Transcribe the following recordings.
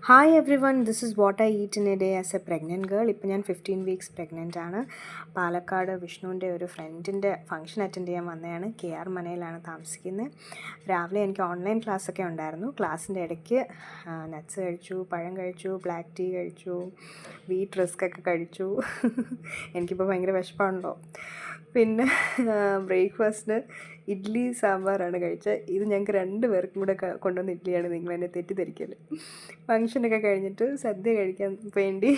Hi every one, this is what I eat in A day as A pregnant girl. ഇപ്പോൾ ഞാൻ 15 weeks pregnant ആണ്. പാലക്കാട് വിഷ്ണുവിൻ്റെ ഒരു ഫ്രണ്ടിൻ്റെ ഫംഗ്ഷൻ അറ്റൻഡ് ചെയ്യാൻ വന്നതാണ്. KR മനയിലാണ് താമസിക്കുന്നത്. രാവിലെ എനിക്ക് ഓൺലൈൻ ക്ലാസ്സൊക്കെ ഉണ്ടായിരുന്നു. ക്ലാസ്സിൻ്റെ ഇടയ്ക്ക് നട്ട്സ് കഴിച്ചു, പഴം കഴിച്ചു, ബ്ലാക്ക് ടീ കഴിച്ചു, വീറ്റ് റിസ്ക്കൊക്കെ കഴിച്ചു. എനിക്കിപ്പോൾ ഭയങ്കര വിശപ്പാണല്ലോ. പിന്നെ ബ്രേക്ക്ഫാസ്റ്റിന് ഇഡ്ഡലി സാമ്പാറാണ് കഴിച്ചത്. ഇത് ഞങ്ങൾക്ക് 2 പേർക്കും കൂടെ കൊണ്ടുവന്ന ഇഡ്ഡലിയാണ്. നിങ്ങളെന്നെ തെറ്റിദ്ധരിക്കല്. ഫങ്ഷനൊക്കെ കഴിഞ്ഞിട്ട് സദ്യ കഴിക്കാൻ വേണ്ടി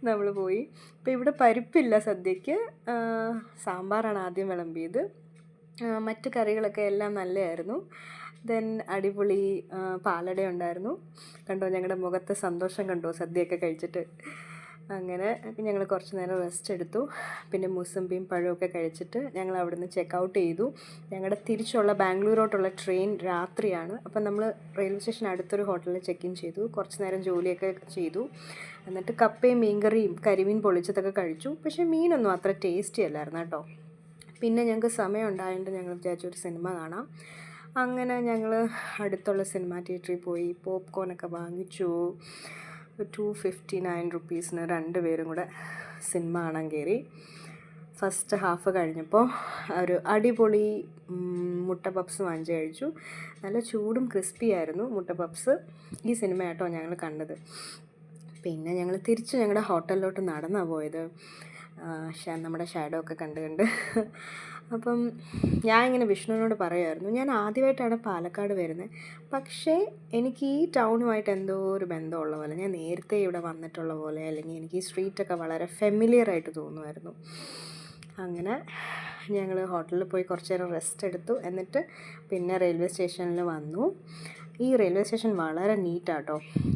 നമ്മൾ പോയി. അപ്പോൾ ഇവിടെ പരിപ്പില്ല സദ്യക്ക്. സാമ്പാറാണ് ആദ്യം വിളമ്പിയത്. മറ്റ് കറികളൊക്കെ എല്ലാം നല്ലതായിരുന്നു. ദെൻ അടിപൊളി പാലട ഉണ്ടായിരുന്നു. കണ്ടോ ഞങ്ങളുടെ മുഖത്തെ സന്തോഷം കണ്ടോ സദ്യയൊക്കെ കഴിച്ചിട്ട്. അങ്ങനെ ഞങ്ങൾ കുറച്ച് നേരം റെസ്റ്റ് എടുത്തു. പിന്നെ മുസമ്പിയും പഴമൊക്കെ കഴിച്ചിട്ട് ഞങ്ങൾ അവിടുന്ന് ചെക്കൗട്ട് ചെയ്തു. ഞങ്ങളുടെ തിരിച്ചുള്ള ബാംഗ്ലൂരോട്ടുള്ള ട്രെയിൻ രാത്രിയാണ്. അപ്പം നമ്മൾ റെയിൽവേ സ്റ്റേഷൻ അടുത്തൊരു ഹോട്ടലിൽ ചെക്ക് ഇൻ ചെയ്തു. കുറച്ച് നേരം ജോലിയൊക്കെ ചെയ്തു. എന്നിട്ട് കപ്പയും മീൻകറിയും കരിമീൻ പൊളിച്ചതൊക്കെ കഴിച്ചു. പക്ഷേ മീനൊന്നും അത്ര ടേസ്റ്റി അല്ലായിരുന്നു കേട്ടോ. പിന്നെ ഞങ്ങൾക്ക് സമയം ഉണ്ടായതുകൊണ്ട് ഞങ്ങൾ വിചാരിച്ചു ഒരു സിനിമ കാണാം. അങ്ങനെ ഞങ്ങൾ അടുത്തുള്ള സിനിമ തിയേറ്ററിൽ പോയി പോപ്കോണൊക്കെ വാങ്ങിച്ചു. 259 റുപ്പീസിന് 2 പേരും കൂടെ സിനിമ കാണാൻ കയറി. ഫസ്റ്റ് ഹാഫ് കഴിഞ്ഞപ്പോൾ ഒരു അടിപൊളി മുട്ട പപ്സ് വാങ്ങിച്ച് കഴിച്ചു. നല്ല ചൂടും ക്രിസ്പി ആയിരുന്നു മുട്ട പപ്സ്. ഈ സിനിമ കേട്ടോ ഞങ്ങൾ കണ്ടത്. പിന്നെ ഞങ്ങൾ തിരിച്ച് ഞങ്ങളുടെ ഹോട്ടലിലോട്ട് നടന്നാണ് പോയത്. നമ്മുടെ ഷാഡോ ഒക്കെ കണ്ട് അപ്പം ഞാൻ ഇങ്ങനെ വിഷ്ണുവിനോട് പറയുമായിരുന്നു, ഞാൻ ആദ്യമായിട്ടാണ് പാലക്കാട് വരുന്നത്. പക്ഷേ എനിക്ക് ഈ ടൗണുമായിട്ട് എന്തോ ഒരു ബന്ധമുള്ള പോലെ, ഞാൻ നേരത്തെ ഇവിടെ വന്നിട്ടുള്ള പോലെ, അല്ലെങ്കിൽ എനിക്ക് ഈ സ്ട്രീറ്റൊക്കെ വളരെ ഫെമിലിയറായിട്ട് തോന്നുമായിരുന്നു. അങ്ങനെ ഞങ്ങൾ ഹോട്ടലിൽ പോയി കുറച്ച് നേരം റെസ്റ്റ് എടുത്തു. എന്നിട്ട് പിന്നെ റെയിൽവേ സ്റ്റേഷനിൽ വന്നു. ഈ റെയിൽവേ സ്റ്റേഷൻ വളരെ നീറ്റാട്ടോ.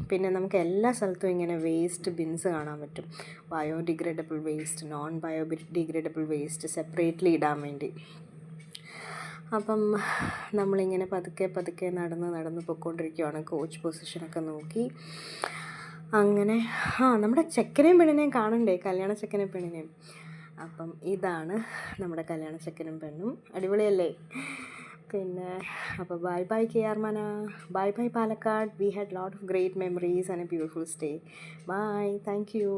പിന്നെ നമുക്ക് എല്ലാ സ്ഥലത്തും ഇങ്ങനെ വേസ്റ്റ് ബിൻസ് കാണാൻ പറ്റും. Biodegradable waste, non biodegradable waste separately ഇടാൻ വേണ്ടി. അപ്പം നമ്മളിങ്ങനെ പതുക്കെ നടന്ന് പൊയ്ക്കൊണ്ടിരിക്കുകയാണ്. കോച്ച് പൊസിഷനൊക്കെ നോക്കി. അങ്ങനെ നമ്മുടെ ചെക്കനെയും പെണ്ണിനെയും കാണണ്ടേ, കല്യാണ ചെക്കനെയും പെണ്ണിനെയും. അപ്പം ഇതാണ് നമ്മുടെ കല്യാണ ചെക്കനും പെണ്ണും. അടിപൊളിയല്ലേ? പിന്നെ അപ്പോൾ bye KR Mana, bye Palakkad. We had lot of great memories and a beautiful stay. Bye, thank U.